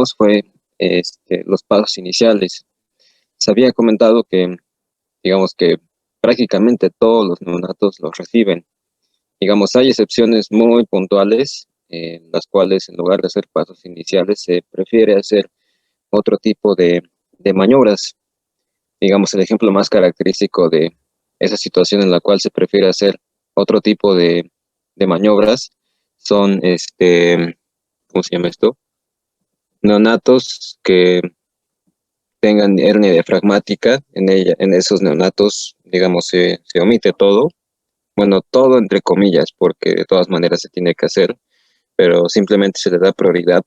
vimos fue los pasos iniciales. Se había comentado que, digamos que prácticamente todos los neonatos los reciben. Digamos, hay excepciones muy puntuales en las cuales en lugar de hacer pasos iniciales se prefiere hacer otro tipo de maniobras. Digamos, el ejemplo más característico de esa situación en la cual se prefiere hacer otro tipo de maniobras son, ¿cómo se llama esto? Neonatos que tengan hernia diafragmática. En esos neonatos, digamos, se omite todo. Bueno, todo entre comillas, porque de todas maneras se tiene que hacer, pero simplemente se le da prioridad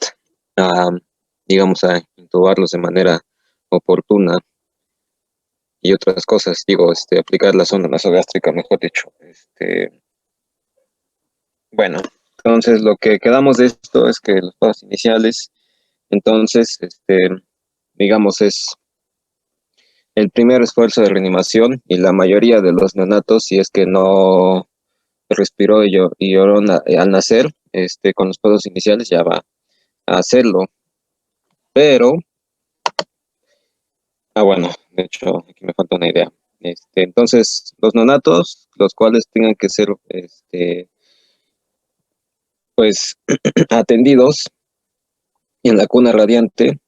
a, digamos, a intubarlos de manera oportuna y otras cosas, digo, aplicar la sonda nasogástrica, mejor dicho. Bueno, entonces lo que quedamos de esto es que los pasos iniciales, entonces, digamos, es el primer esfuerzo de reanimación y la mayoría de los neonatos, si es que no respiró y lloró al nacer, con los pasos iniciales ya va a hacerlo. Pero, bueno, de hecho, aquí me falta una idea. Entonces, los neonatos, los cuales tengan que ser, pues, atendidos en la cuna radiante,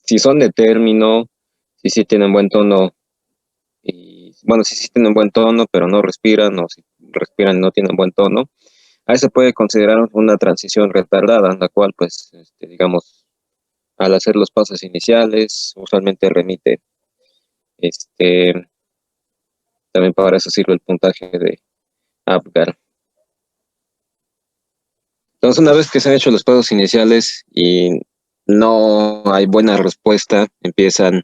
si son de término, si sí tienen buen tono, y bueno, si sí tienen buen tono, pero no respiran, o si respiran y no tienen buen tono, ahí se puede considerar una transición retardada, en la cual, pues, digamos, al hacer los pasos iniciales, usualmente remite. También para eso sirve el puntaje de Apgar. Entonces, una vez que se han hecho los pasos iniciales y no hay buena respuesta, empiezan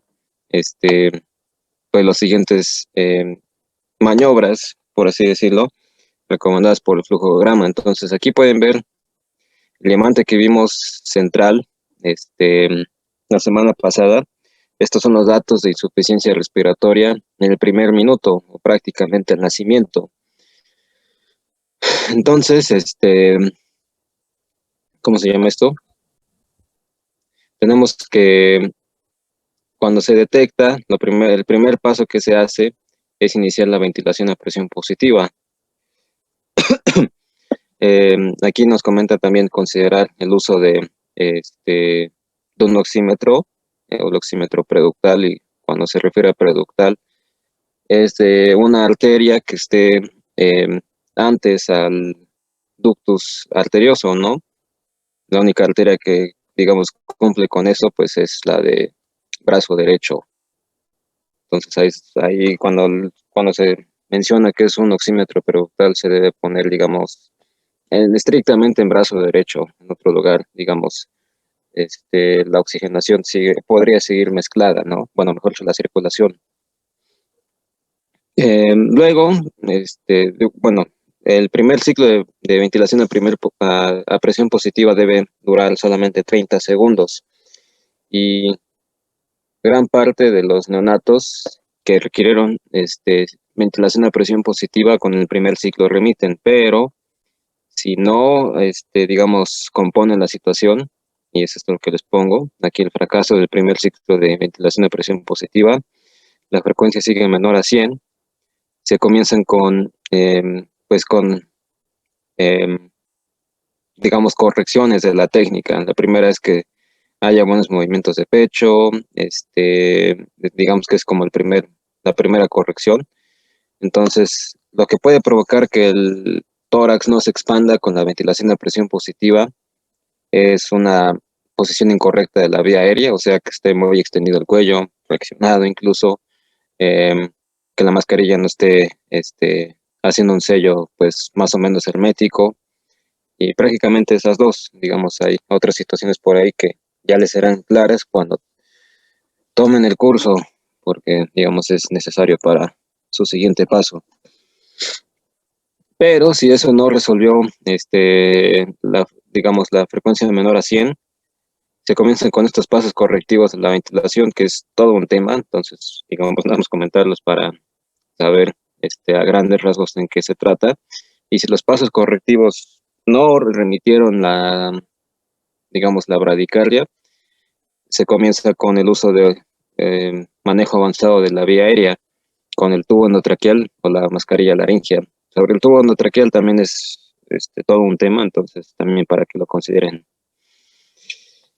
pues los siguientes maniobras, por así decirlo, recomendadas por el flujograma. Entonces, aquí pueden ver el diamante que vimos central la semana pasada. Estos son los datos de insuficiencia respiratoria en el primer minuto, o prácticamente el nacimiento. Entonces, ¿cómo se llama esto? Tenemos que, cuando se detecta, el primer paso que se hace es iniciar la ventilación a presión positiva. Aquí nos comenta también considerar el uso de un oxímetro, o el oxímetro preductal, y cuando se refiere a preductal, es de una arteria que esté antes al ductus arterioso, ¿no? La única arteria que, digamos, cumple con eso, pues es la de brazo derecho. Entonces ahí cuando se menciona que es un oxímetro preductal, se debe poner, digamos, estrictamente en brazo derecho. En otro lugar, digamos, la oxigenación podría seguir mezclada, ¿no? Bueno, mejor dicho, la circulación. Luego, bueno, el primer ciclo de ventilación a presión positiva debe durar solamente 30 segundos. Y gran parte de los neonatos que requirieron ventilación a presión positiva con el primer ciclo remiten, pero si no, digamos, componen la situación, y eso es lo que les pongo, aquí el fracaso del primer ciclo de ventilación a presión positiva, la frecuencia sigue menor a 100, se comienzan pues con, em, digamos, correcciones de la técnica. La primera es que haya buenos movimientos de pecho, digamos que es como la primera corrección. Entonces, lo que puede provocar que el tórax no se expanda con la ventilación a presión positiva es una posición incorrecta de la vía aérea, o sea, que esté muy extendido el cuello, flexionado incluso, que la mascarilla no esté haciendo un sello pues más o menos hermético, y prácticamente esas dos. Digamos, hay otras situaciones por ahí que ya les serán claras cuando tomen el curso, porque digamos es necesario para su siguiente paso. Pero si eso no resolvió digamos la frecuencia menor a 100, se comienzan con estos pasos correctivos de la ventilación, que es todo un tema. Entonces, digamos, vamos a comentarlos para saber a grandes rasgos en qué se trata. Y si los pasos correctivos no remitieron digamos, la bradicardia, se comienza con el uso de manejo avanzado de la vía aérea, con el tubo endotraqueal o la mascarilla laringea. Sobre el tubo endotraqueal también es todo un tema, entonces también para que lo consideren.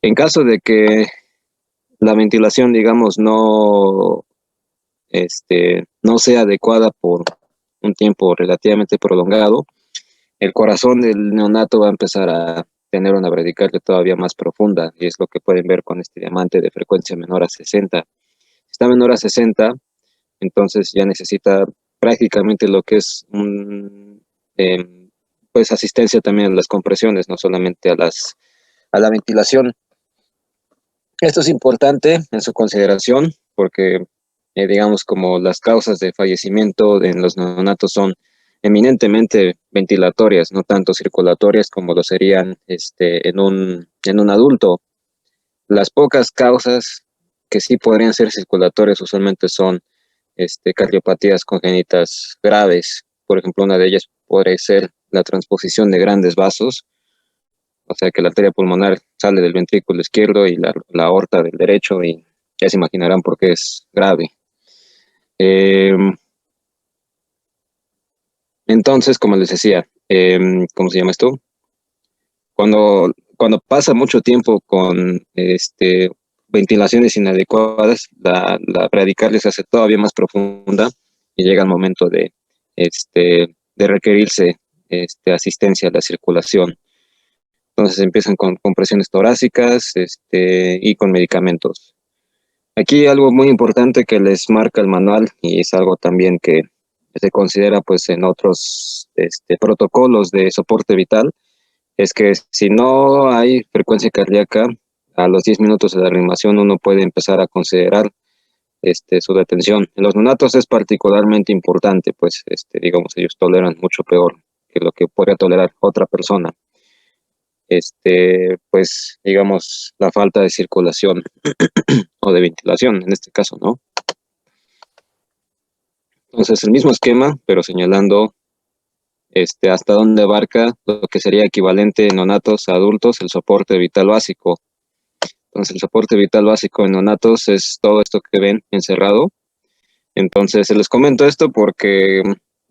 En caso de que la ventilación, digamos, no sea adecuada por un tiempo relativamente prolongado, el corazón del neonato va a empezar a tener una bradicardia todavía más profunda, y es lo que pueden ver con este diamante de frecuencia menor a 60. Si está menor a 60, entonces ya necesita prácticamente lo que es pues asistencia también a las compresiones, no solamente a la ventilación. Esto es importante en su consideración porque, digamos, como las causas de fallecimiento en los neonatos son eminentemente ventilatorias, no tanto circulatorias como lo serían en un adulto. Las pocas causas que sí podrían ser circulatorias usualmente son cardiopatías congénitas graves. Por ejemplo, una de ellas podría ser la transposición de grandes vasos, o sea que la arteria pulmonar sale del ventrículo izquierdo y la aorta del derecho, y ya se imaginarán por qué es grave. Eh, entonces, como les decía, ¿cómo se llama esto? Cuando pasa mucho tiempo con ventilaciones inadecuadas, la bradicardia se hace todavía más profunda y llega el momento de requerirse asistencia a la circulación. Entonces empiezan con compresiones torácicas y con medicamentos. Aquí algo muy importante que les marca el manual, y es algo también que se considera pues en otros protocolos de soporte vital, es que si no hay frecuencia cardíaca, a los 10 minutos de la reanimación uno puede empezar a considerar su detención. En los neonatos es particularmente importante, pues digamos, ellos toleran mucho peor que lo que podría tolerar otra persona. Pues digamos, la falta de circulación o de ventilación en este caso, ¿no? Entonces el mismo esquema, pero señalando hasta dónde abarca lo que sería equivalente en neonatos a adultos, el soporte vital básico. Entonces el soporte vital básico en neonatos es todo esto que ven encerrado. Entonces les comento esto porque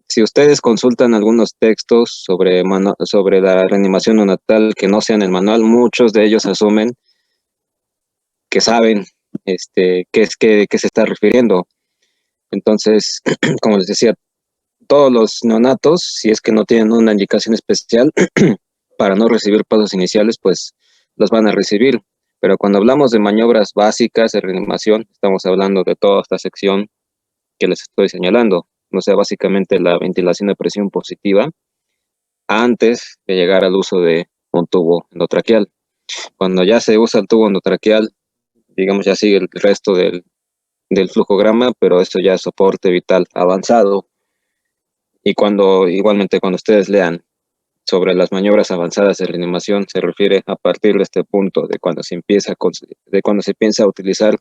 si ustedes consultan algunos textos sobre la reanimación neonatal que no sean el manual, muchos de ellos asumen que saben qué se está refiriendo. Entonces, como les decía, todos los neonatos, si es que no tienen una indicación especial para no recibir pasos iniciales, pues los van a recibir. Pero cuando hablamos de maniobras básicas de reanimación, estamos hablando de toda esta sección que les estoy señalando. O sea, básicamente la ventilación de presión positiva antes de llegar al uso de un tubo endotraqueal. Cuando ya se usa el tubo endotraqueal, digamos, ya sigue el resto del flujograma, pero eso ya es soporte vital avanzado. Y igualmente cuando ustedes lean sobre las maniobras avanzadas de reanimación, se refiere a partir de este punto, de cuando se empieza a utilizar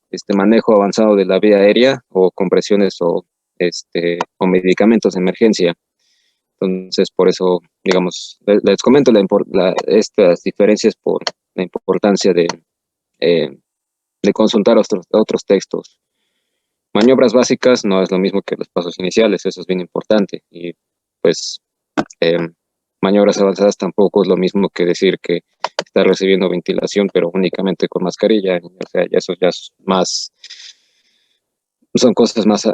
este manejo avanzado de la vía aérea o compresiones o medicamentos de emergencia. Entonces, por eso, digamos, les comento estas diferencias por la importancia de consultar otros textos. Maniobras básicas no es lo mismo que los pasos iniciales, eso es bien importante. Y pues maniobras avanzadas tampoco es lo mismo que decir que está recibiendo ventilación, pero únicamente con mascarilla. O sea, eso ya es más, son cosas más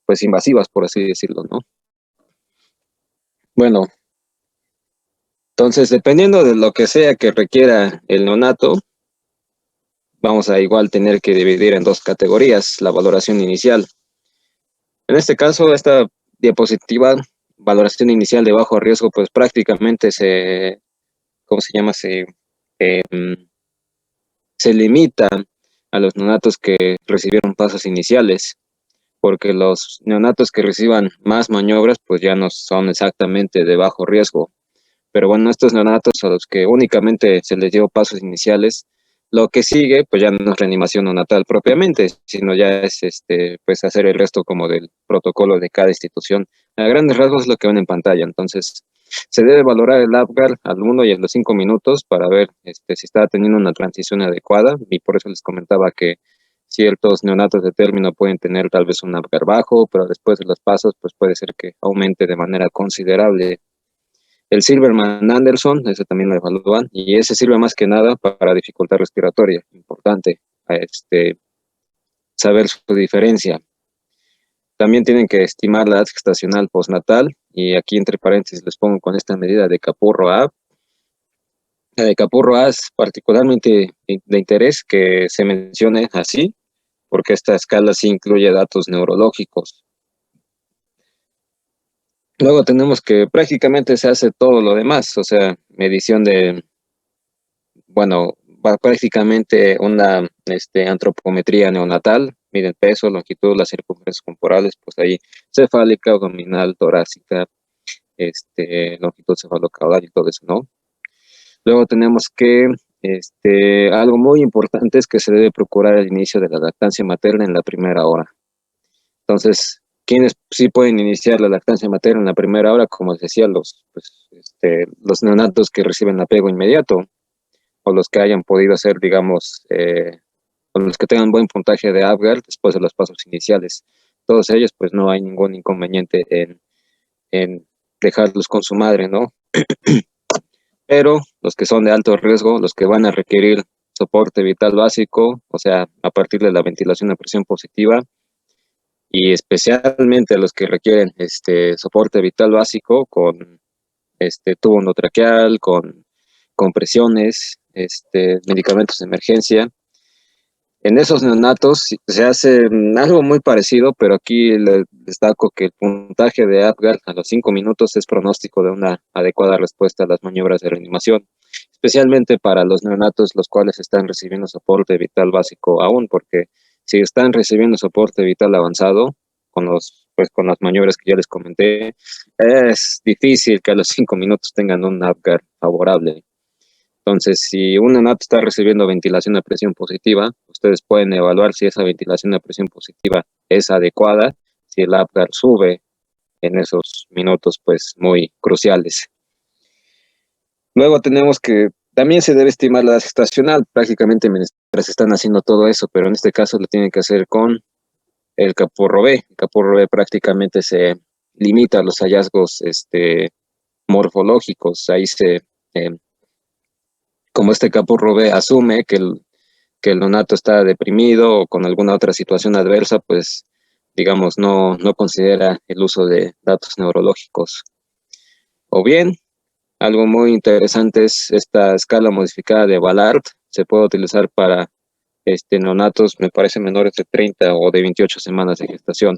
pues invasivas, por así decirlo, ¿no? Bueno, entonces, dependiendo de lo que sea que requiera el neonato, vamos a igual tener que dividir en dos categorías la valoración inicial. En este caso, esta diapositiva, valoración inicial de bajo riesgo, pues prácticamente ¿cómo se llama? Se limita a los neonatos que recibieron pasos iniciales, porque los neonatos que reciban más maniobras, pues ya no son exactamente de bajo riesgo. Pero bueno, estos neonatos a los que únicamente se les dio pasos iniciales, lo que sigue, pues ya no es reanimación neonatal propiamente, sino ya es pues hacer el resto como del protocolo de cada institución. A grandes rasgos es lo que ven en pantalla. Entonces, Se debe valorar el Apgar al 1 y a los 5 minutos para ver si está teniendo una transición adecuada, y por eso les comentaba que ciertos neonatos de término pueden tener tal vez un Apgar bajo, pero después de los pasos pues puede ser que aumente de manera considerable. El Silverman Anderson, ese también lo evalúan, y ese sirve más que nada para dificultad respiratoria, importante, saber su diferencia. También tienen que estimar la edad gestacional postnatal, y aquí entre paréntesis les pongo con esta medida de Capurro-A. La de Capurro-A es particularmente de interés que se mencione así, porque esta escala sí incluye datos neurológicos. Luego tenemos que prácticamente se hace todo lo demás, o sea, medición de, bueno, va prácticamente una antropometría neonatal, miden peso, longitud, las circunferencias corporales, pues ahí cefálica, abdominal, torácica, longitud cefalocaudal y todo eso, ¿no? Luego tenemos que, algo muy importante es que se debe procurar el inicio de la lactancia materna en la primera hora. Entonces, ¿quiénes sí pueden iniciar la lactancia materna en la primera hora? Como les decía, los neonatos que reciben apego inmediato, o los que hayan podido hacer, digamos, o los que tengan buen puntaje de Apgar después de los pasos iniciales. Todos ellos, pues no hay ningún inconveniente en dejarlos con su madre, ¿no? Pero los que son de alto riesgo, los que van a requerir soporte vital básico, o sea, a partir de la ventilación a presión positiva, y especialmente los que requieren soporte vital básico con tubo endotraqueal, con compresiones, medicamentos de emergencia. En esos neonatos se hace algo muy parecido, pero aquí le destaco que el puntaje de Apgar a los 5 minutos es pronóstico de una adecuada respuesta a las maniobras de reanimación, especialmente para los neonatos los cuales están recibiendo soporte vital básico aún, porque si están recibiendo soporte vital avanzado, con las maniobras que ya les comenté, es difícil que a los 5 minutos tengan un Apgar favorable. Entonces, si un neonato está recibiendo ventilación a presión positiva, ustedes pueden evaluar si esa ventilación a presión positiva es adecuada, si el Apgar sube en esos minutos pues muy cruciales. Luego tenemos que también se debe estimar la edad gestacional, prácticamente mientras están haciendo todo eso, pero en este caso lo tienen que hacer con el Capurro-B. El Capurro-B prácticamente se limita a los hallazgos morfológicos. Ahí como Capurro-B asume que el neonato está deprimido o con alguna otra situación adversa, pues digamos no considera el uso de datos neurológicos. O bien, algo muy interesante es esta escala modificada de Ballard. Se puede utilizar para neonatos, me parece, menores de 30 o de 28 semanas de gestación.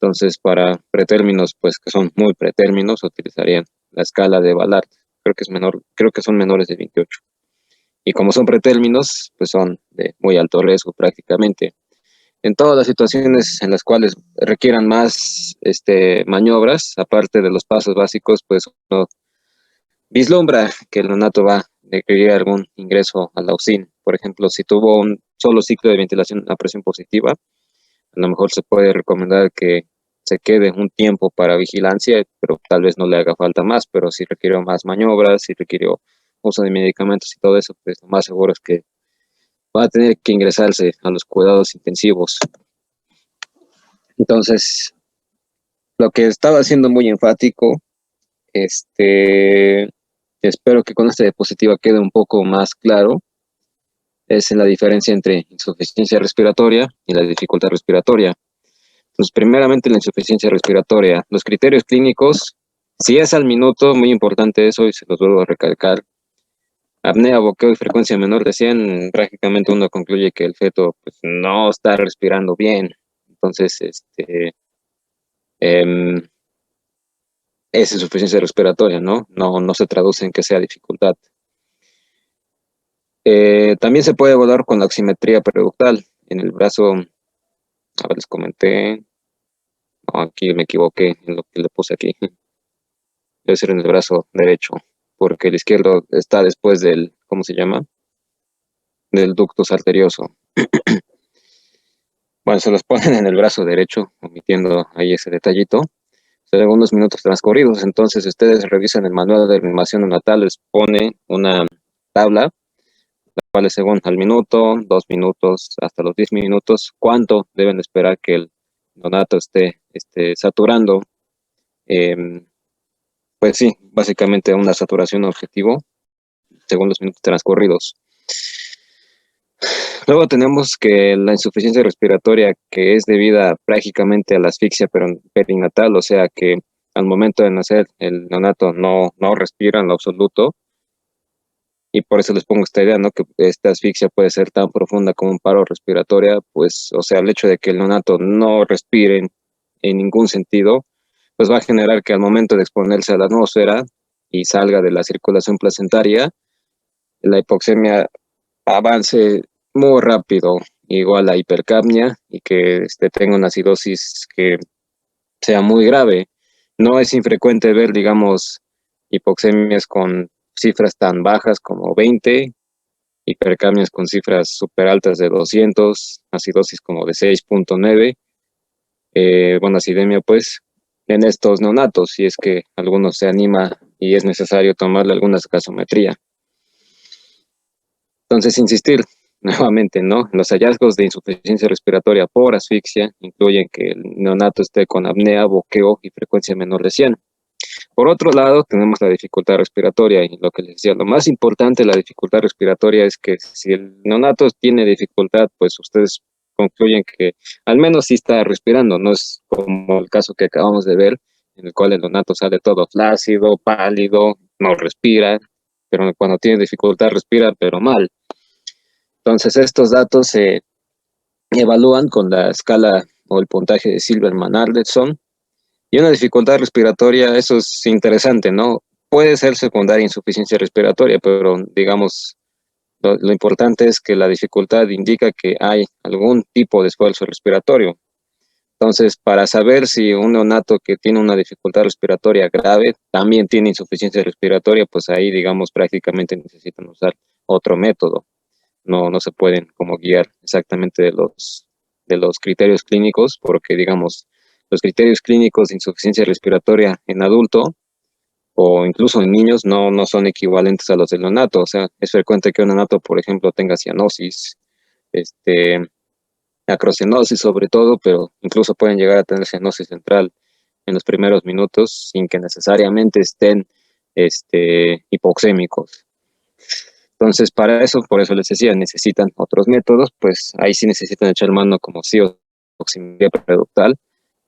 Entonces, para pretérminos, pues que son muy pretérminos, utilizarían la escala de Ballard. Creo que son menores de 28. Y como son pretérminos, pues son de muy alto riesgo prácticamente. En todas las situaciones en las cuales requieran más maniobras, aparte de los pasos básicos, pues uno vislumbra que el neonato va a requerir algún ingreso a la UCIN. Por ejemplo, si tuvo un solo ciclo de ventilación a presión positiva, a lo mejor se puede recomendar que se quede un tiempo para vigilancia, pero tal vez no le haga falta más, pero si requirió más maniobras, si requirió uso de medicamentos y todo eso, pues lo más seguro es que va a tener que ingresarse a los cuidados intensivos. Entonces, lo que estaba siendo muy enfático, espero que con esta diapositiva quede un poco más claro, es en la diferencia entre insuficiencia respiratoria y la dificultad respiratoria. Entonces, primeramente la insuficiencia respiratoria. Los criterios clínicos, si es al minuto, muy importante eso y se los vuelvo a recalcar. Apnea, boqueo y frecuencia menor de 100, prácticamente uno concluye que el feto pues, no está respirando bien. Entonces, es insuficiencia respiratoria, ¿no? No se traduce en que sea dificultad. También se puede evaluar con la oximetría periductal. En el brazo, a ver, les comenté. No, aquí me equivoqué en lo que le puse aquí. Debe ser en el brazo derecho, porque el izquierdo está después del, ¿cómo se llama? Del ductus arterioso. Bueno, se los ponen en el brazo derecho, omitiendo ahí ese detallito. segundos minutos transcurridos. Entonces, ustedes revisan el manual de reanimación neonatal, les pone una tabla, la cual es según al minuto, 2 minutos, hasta los 10 minutos, cuánto deben esperar que el neonato esté saturando. Pues sí, básicamente una saturación objetivo según los minutos transcurridos. Luego tenemos que la insuficiencia respiratoria, que es debida prácticamente a la asfixia perinatal, o sea que al momento de nacer el neonato no respira en lo absoluto, y por eso les pongo esta idea, ¿no? Que esta asfixia puede ser tan profunda como un paro respiratorio, pues, o sea, el hecho de que el neonato no respire en ningún sentido, pues va a generar que al momento de exponerse a la atmósfera y salga de la circulación placentaria, la hipoxemia avance muy rápido, igual a hipercapnia, y que tenga una acidosis que sea muy grave. No es infrecuente ver, digamos, hipoxemias con cifras tan bajas como 20, hipercapnias con cifras súper altas de 200, acidosis como de 6.9, bueno, acidemia pues, en estos neonatos, si es que alguno se anima y es necesario tomarle alguna gasometría. Entonces, insistir nuevamente, ¿no? Los hallazgos de insuficiencia respiratoria por asfixia incluyen que el neonato esté con apnea, boqueo y frecuencia menor de 100. Por otro lado, tenemos la dificultad respiratoria, y lo que les decía, lo más importante de la dificultad respiratoria es que si el neonato tiene dificultad, pues ustedes concluyen que al menos sí está respirando, no es como el caso que acabamos de ver, en el cual el neonato sale todo flácido, pálido, no respira, pero cuando tiene dificultad respira, pero mal. Entonces, estos datos se evalúan con la escala o el puntaje de Silverman-Ardesson. Y una dificultad respiratoria, eso es interesante, ¿no? Puede ser secundaria insuficiencia respiratoria, pero digamos, lo importante es que la dificultad indica que hay algún tipo de esfuerzo respiratorio. Entonces, para saber si un neonato que tiene una dificultad respiratoria grave también tiene insuficiencia respiratoria, pues ahí, digamos, prácticamente necesitan usar otro método. No se pueden como guiar exactamente de los criterios clínicos, porque digamos, los criterios clínicos de insuficiencia respiratoria en adulto o incluso en niños no son equivalentes a los del neonato. O sea, es frecuente que un neonato, por ejemplo, tenga cianosis, acrocenosis sobre todo, pero incluso pueden llegar a tener cianosis central en los primeros minutos sin que necesariamente estén hipoxémicos. Entonces, para eso, por eso les decía, necesitan otros métodos, pues ahí sí necesitan echar mano como sí o oximetría periductal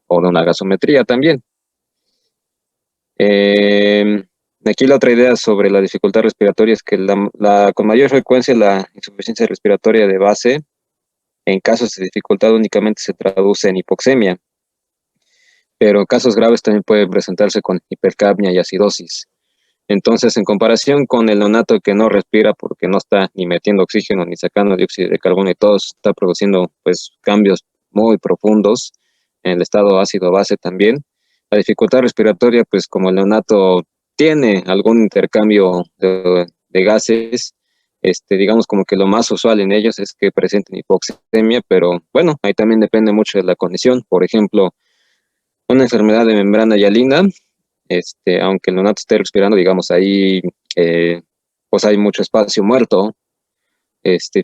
o de una gasometría también. Aquí la otra idea sobre la dificultad respiratoria es que con mayor frecuencia la insuficiencia respiratoria de base en casos de dificultad únicamente se traduce en hipoxemia, pero casos graves también pueden presentarse con hipercapnia y acidosis. Entonces, en comparación con el neonato que no respira porque no está ni metiendo oxígeno ni sacando dióxido de carbono y todo está produciendo pues cambios muy profundos en el estado ácido-base también, la dificultad respiratoria, pues como el neonato tiene algún intercambio de gases, digamos como que lo más usual en ellos es que presenten hipoxemia, pero bueno, ahí también depende mucho de la condición. Por ejemplo, una enfermedad de membrana hialina, aunque el neonato esté respirando, digamos, ahí pues hay mucho espacio muerto,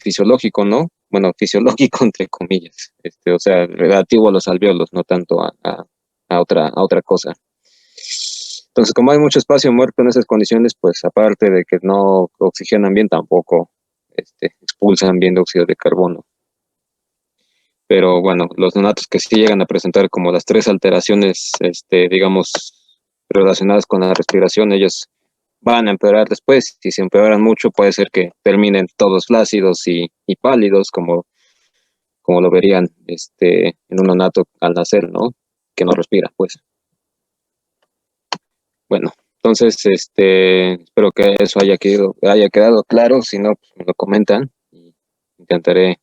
fisiológico, ¿no? Bueno, fisiológico entre comillas, o sea, relativo a los alvéolos, no tanto a otra cosa. Entonces, como hay mucho espacio muerto en esas condiciones, pues aparte de que no oxigenan bien, tampoco expulsan bien dióxido de carbono. Pero bueno, los neonatos que sí llegan a presentar como las tres alteraciones, digamos, relacionadas con la respiración, ellos van a empeorar después. Si se empeoran mucho, puede ser que terminen todos flácidos y pálidos, como lo verían en un neonato al nacer, ¿no? Que no respira, pues. Bueno, entonces, espero que eso haya quedado claro. Si no, pues me lo comentan y intentaré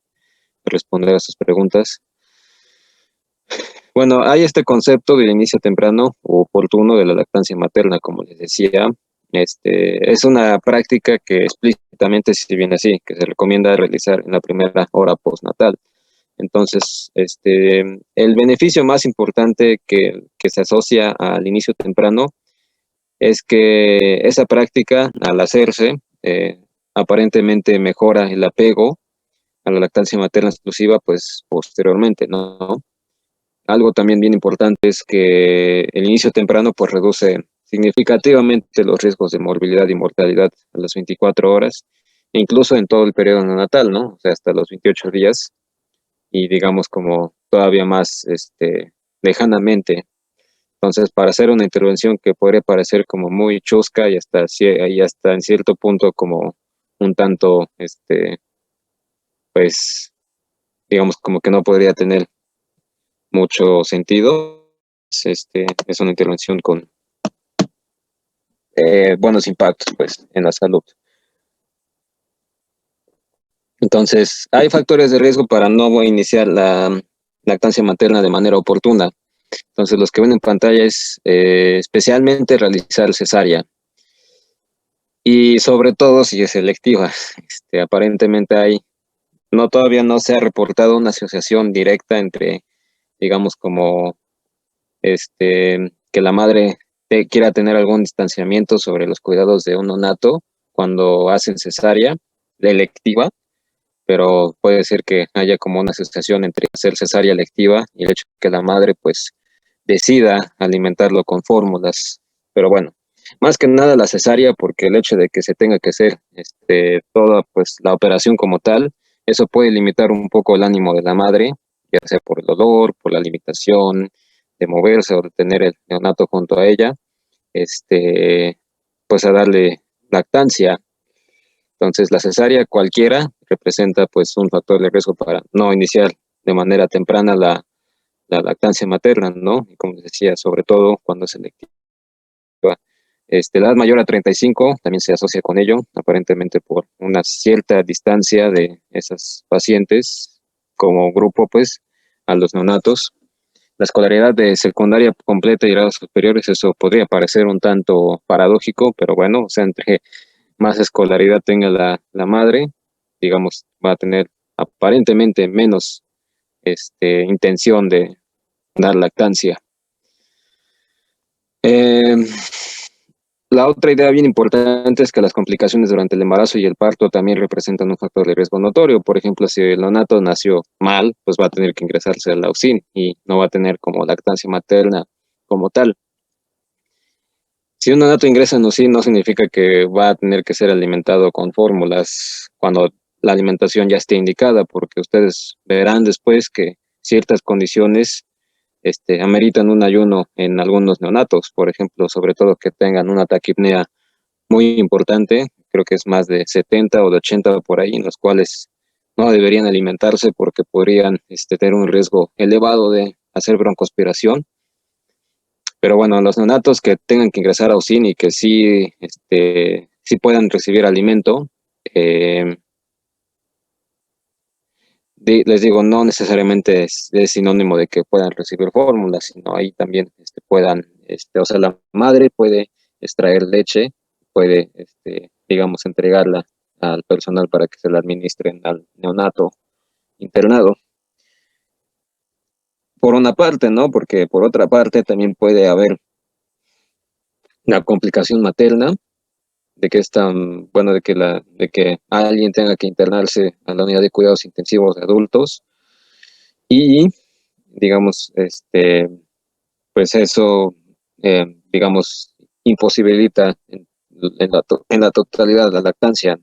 responder a sus preguntas. Bueno, hay este concepto del inicio temprano o oportuno de la lactancia materna, como les decía. Es una práctica que explícitamente se viene así, que se recomienda realizar en la primera hora postnatal. Entonces, el beneficio más importante que se asocia al inicio temprano es que esa práctica, al hacerse, aparentemente mejora el apego a la lactancia materna exclusiva, pues posteriormente, ¿no? Algo también bien importante es que el inicio temprano pues reduce significativamente los riesgos de morbilidad y mortalidad a las 24 horas, e incluso en todo el periodo neonatal, ¿no? O sea, hasta los 28 días y digamos como todavía más lejanamente. Entonces, para hacer una intervención que podría parecer como muy chusca y hasta en cierto punto como un tanto, pues, digamos como que no podría tener mucho sentido, es una intervención con buenos impactos, pues, en la salud. Entonces, hay factores de riesgo para no iniciar la lactancia materna de manera oportuna. Entonces, los que ven en pantalla es especialmente realizar cesárea. Y sobre todo si es selectiva. Aparentemente todavía no se ha reportado una asociación directa entre, digamos, como que la madre quiera tener algún distanciamiento sobre los cuidados de un neonato cuando hacen cesárea electiva, pero puede ser que haya como una asociación entre hacer cesárea electiva y el hecho de que la madre pues decida alimentarlo con fórmulas. Pero bueno, más que nada la cesárea, porque el hecho de que se tenga que hacer toda pues la operación como tal, eso puede limitar un poco el ánimo de la madre, ya sea por el dolor, por la limitación de moverse o de tener el neonato junto a ella, pues a darle lactancia. Entonces la cesárea cualquiera representa pues un factor de riesgo para no iniciar de manera temprana la lactancia materna, ¿no? Y como les decía, sobre todo cuando es selectiva. La edad mayor a 35 también se asocia con ello, aparentemente por una cierta distancia de esas pacientes como grupo, pues, a los neonatos. La escolaridad de secundaria completa y grados superiores, eso podría parecer un tanto paradójico, pero bueno, o sea, entre más escolaridad tenga la madre, digamos, va a tener aparentemente menos intención de dar lactancia. Eh, la otra idea bien importante es que las complicaciones durante el embarazo y el parto también representan un factor de riesgo notorio. Por ejemplo, si el neonato nació mal, pues va a tener que ingresarse al UCIN y no va a tener como lactancia materna como tal. Si un neonato ingresa en UCIN, no significa que va a tener que ser alimentado con fórmulas cuando la alimentación ya esté indicada, porque ustedes verán después que ciertas condiciones ameritan un ayuno en algunos neonatos, por ejemplo, sobre todo que tengan una taquipnea muy importante, creo que es más de 70 o de 80 por ahí, en los cuales no deberían alimentarse porque podrían tener un riesgo elevado de hacer broncoaspiración. Pero bueno, los neonatos que tengan que ingresar a UCIN y que sí puedan recibir alimento, eh, les digo, no necesariamente es sinónimo de que puedan recibir fórmulas, sino ahí también puedan, o sea, la madre puede extraer leche, puede, digamos, entregarla al personal para que se la administren al neonato internado. Por una parte, ¿no? Porque por otra parte también puede haber una complicación materna, de que es tan, bueno, de que alguien tenga que internarse a la unidad de cuidados intensivos de adultos y, digamos, pues eso, digamos, imposibilita en la totalidad la lactancia.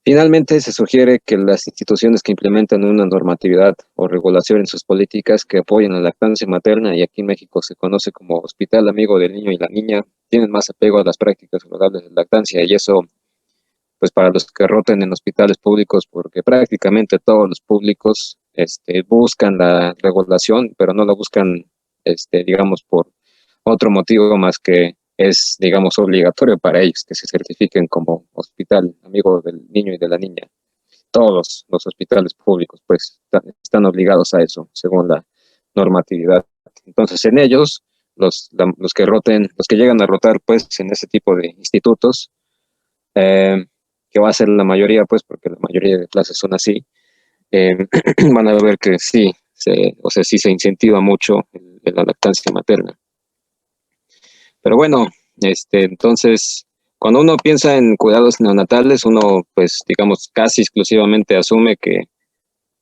Finalmente, se sugiere que las instituciones que implementan una normatividad o regulación en sus políticas que apoyen la lactancia materna, y aquí en México se conoce como Hospital Amigo del Niño y la Niña, tienen más apego a las prácticas saludables de lactancia, y eso, pues para los que roten en hospitales públicos, porque prácticamente todos los públicos buscan la regulación, pero no la buscan, digamos, por otro motivo más que es, digamos, obligatorio para ellos que se certifiquen como hospital amigo del niño y de la niña. Todos los hospitales públicos, pues, están obligados a eso, según la normatividad. Entonces, en ellos, los que roten, los que llegan a rotar, pues, en ese tipo de institutos, que va a ser la mayoría, pues, porque la mayoría de clases son así, eh, van a ver que sí, o sea, sí se incentiva mucho la lactancia materna. Pero bueno, entonces, cuando uno piensa en cuidados neonatales, uno, pues, digamos, casi exclusivamente asume que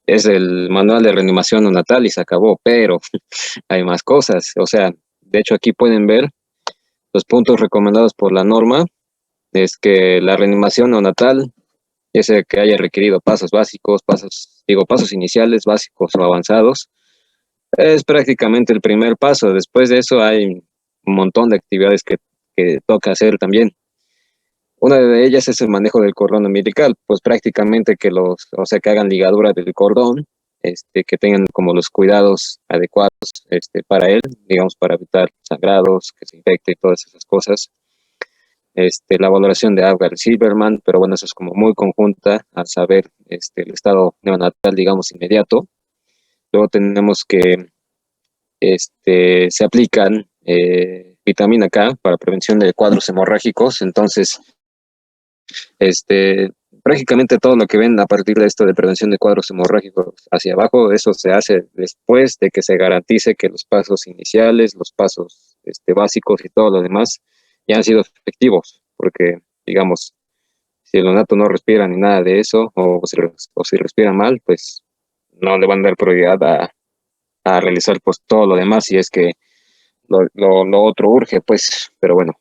es el manual de reanimación neonatal y se acabó, pero hay más cosas. O sea, de hecho, aquí pueden ver los puntos recomendados por la norma, es que la reanimación neonatal, ya sea que haya requerido pasos básicos, pasos iniciales, básicos o avanzados, es prácticamente el primer paso. Después de eso hay un montón de actividades que toca hacer también. Una de ellas es el manejo del cordón umbilical, pues prácticamente o sea, que hagan ligadura del cordón, que tengan como los cuidados adecuados, para él, digamos, para evitar sangrados, que se infecte y todas esas cosas. La valoración de Apgar Silverman, pero bueno, eso es como muy conjunta al saber, el estado neonatal, digamos, inmediato. Luego tenemos que, se aplican vitamina K para prevención de cuadros hemorrágicos, entonces, este, prácticamente todo lo que ven a partir de esto de prevención de cuadros hemorrágicos hacia abajo, eso se hace después de que se garantice que los pasos iniciales, los pasos básicos y todo lo demás ya han sido efectivos, porque, digamos, si el neonato no respira ni nada de eso, o si respira mal, pues no le van a dar prioridad a realizar pues todo lo demás, si es que lo otro urge, pues, pero bueno.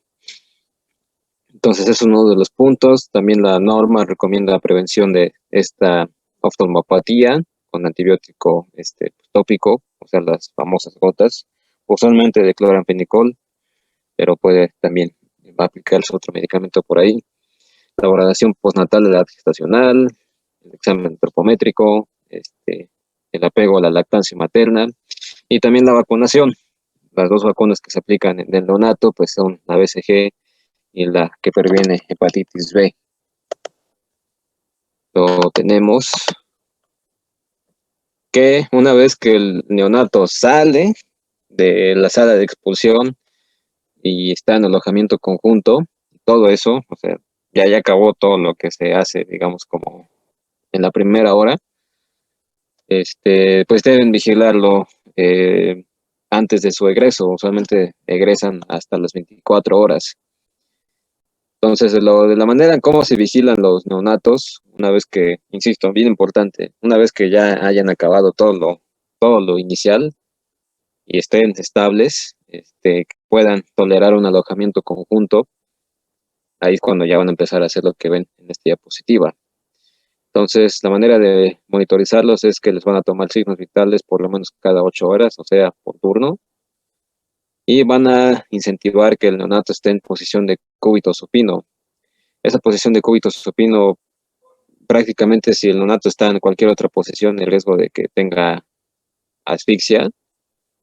Entonces, es uno de los puntos. También la norma recomienda prevención de esta oftalmopatía con antibiótico tópico, o sea, las famosas gotas, usualmente de cloramphenicol, pero puede también va a aplicarse otro medicamento por ahí. La valoración postnatal de la edad gestacional, el examen antropométrico, el apego a la lactancia materna y también la vacunación. Las dos vacunas que se aplican en el neonato pues son la BCG y la que previene hepatitis B. Lo tenemos que una vez que el neonato sale de la sala de expulsión y está en alojamiento conjunto, todo eso, o sea, ya acabó todo lo que se hace, digamos, como en la primera hora, pues deben vigilarlo antes de su egreso. Usualmente egresan hasta las 24 horas. Entonces, de la manera en cómo se vigilan los neonatos, una vez que, insisto, bien importante, una vez que ya hayan acabado todo lo inicial y estén estables, que puedan tolerar un alojamiento conjunto, ahí es cuando ya van a empezar a hacer lo que ven en esta diapositiva. Entonces, la manera de monitorizarlos es que les van a tomar signos vitales por lo menos cada 8 horas, o sea, por turno, y van a incentivar que el neonato esté en posición de cúbito supino. Esa posición de cúbito supino, prácticamente si el neonato está en cualquier otra posición, el riesgo de que tenga asfixia,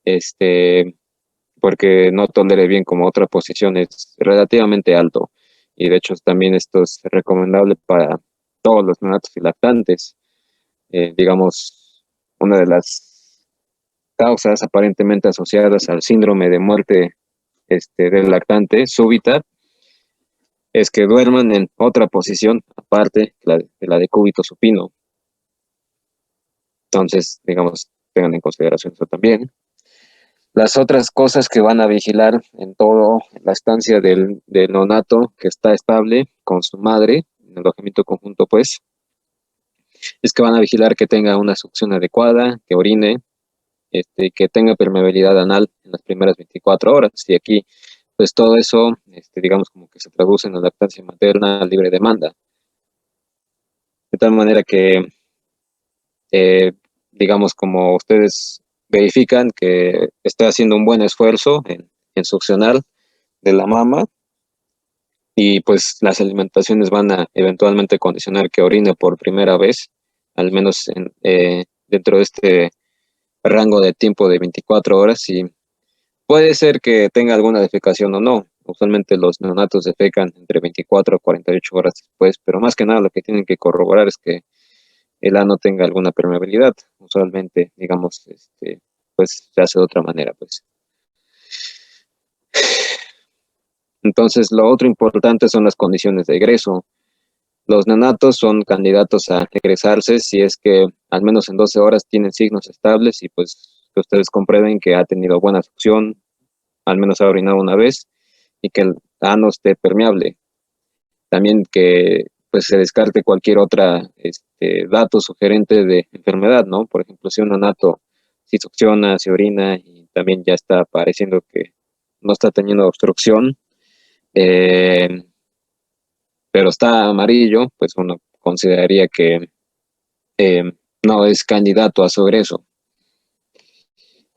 este, porque no tolere bien como otra posición, es relativamente alto. Y de hecho también esto es recomendable para todos los neonatos y lactantes. Digamos, una de las causas aparentemente asociadas al síndrome de muerte del lactante súbita es que duerman en otra posición aparte de la de cúbito supino. Entonces, digamos, tengan en consideración eso también. Las otras cosas que van a vigilar en todo la estancia del neonato que está estable con su madre, en alojamiento conjunto, pues, es que van a vigilar que tenga una succión adecuada, que orine, que tenga permeabilidad anal en las primeras 24 horas. Y aquí, pues todo eso, digamos, como que se traduce en la lactancia materna a libre demanda. De tal manera que, eh, digamos, como ustedes verifican que está haciendo un buen esfuerzo en succionar de la mama, y pues las alimentaciones van a eventualmente condicionar que orine por primera vez, al menos dentro de este rango de tiempo de 24 horas, y puede ser que tenga alguna defecación o no. Usualmente los neonatos defecan entre 24 a 48 horas después, pero más que nada lo que tienen que corroborar es que el ano tenga alguna permeabilidad. Usualmente, digamos, pues se hace de otra manera, pues. Entonces, lo otro importante son las condiciones de egreso. Los neonatos son candidatos a egresarse si es que al menos en 12 horas tienen signos estables y pues que ustedes comprueben que ha tenido buena succión, al menos ha orinado una vez y que el ano esté permeable. También que pues se descarte cualquier otra dato sugerente de enfermedad, ¿no? Por ejemplo, si un anato si succiona, se orina y también ya está pareciendo que no está teniendo obstrucción, eh, pero está amarillo, pues uno consideraría que eh, no es candidato a sobreso.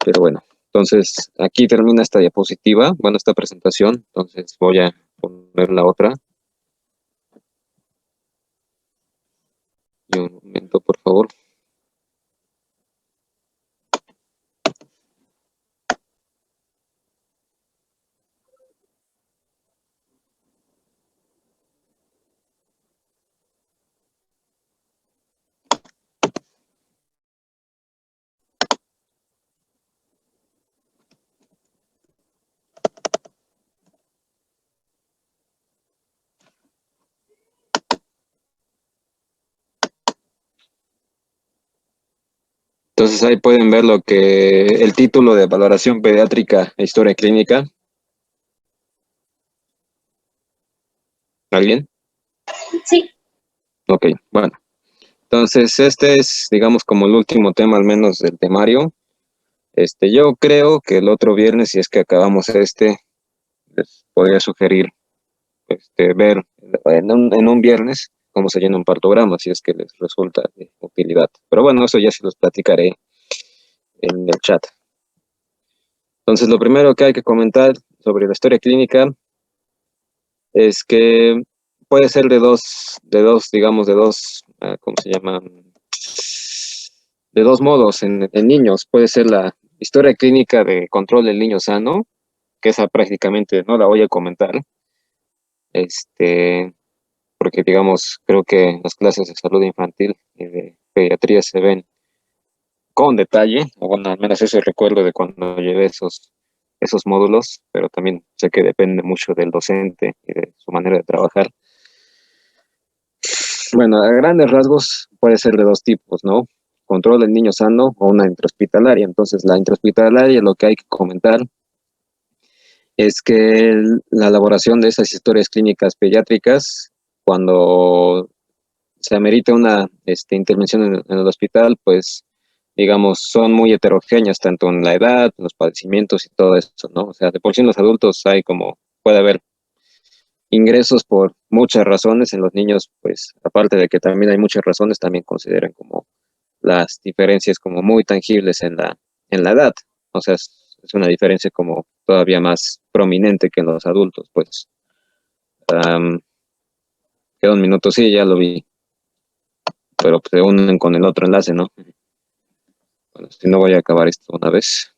Pero bueno, entonces aquí termina esta diapositiva, bueno, esta presentación, entonces voy a poner la otra. Y un momento, por favor. Entonces ahí pueden ver lo que el título de valoración pediátrica e historia clínica. ¿Alguien? Sí. Ok, bueno. Entonces este es, digamos, como el último tema, al menos del temario. Yo creo que el otro viernes, si es que acabamos les podría sugerir ver en un viernes cómo se llena un partograma, si es que les resulta de utilidad. Pero bueno, eso ya se los platicaré en el chat. Entonces, lo primero que hay que comentar sobre la historia clínica es que puede ser digamos, ¿cómo se llama? De dos modos en niños. Puede ser la historia clínica de control del niño sano, que esa prácticamente no la voy a comentar, porque digamos, creo que las clases de salud infantil y de pediatría se ven con detalle, o bueno, al menos eso recuerdo de cuando llevé esos módulos, pero también sé que depende mucho del docente y de su manera de trabajar. Bueno, a grandes rasgos puede ser de dos tipos, ¿no? Control del niño sano o una intrahospitalaria. Entonces, la intrahospitalaria, lo que hay que comentar es que la elaboración de esas historias clínicas pediátricas, cuando se amerita una intervención en el hospital, pues, digamos, son muy heterogéneas, tanto en la edad, en los padecimientos y todo eso, ¿no? O sea, de por sí en los adultos puede haber ingresos por muchas razones, en los niños, pues, aparte de que también hay muchas razones, también consideran como las diferencias como muy tangibles en la edad. O sea, es una diferencia como todavía más prominente que en los adultos, pues. Queda un minuto, sí, ya lo vi, pero se unen con el otro enlace, ¿no? Bueno, si no voy a acabar esto una vez.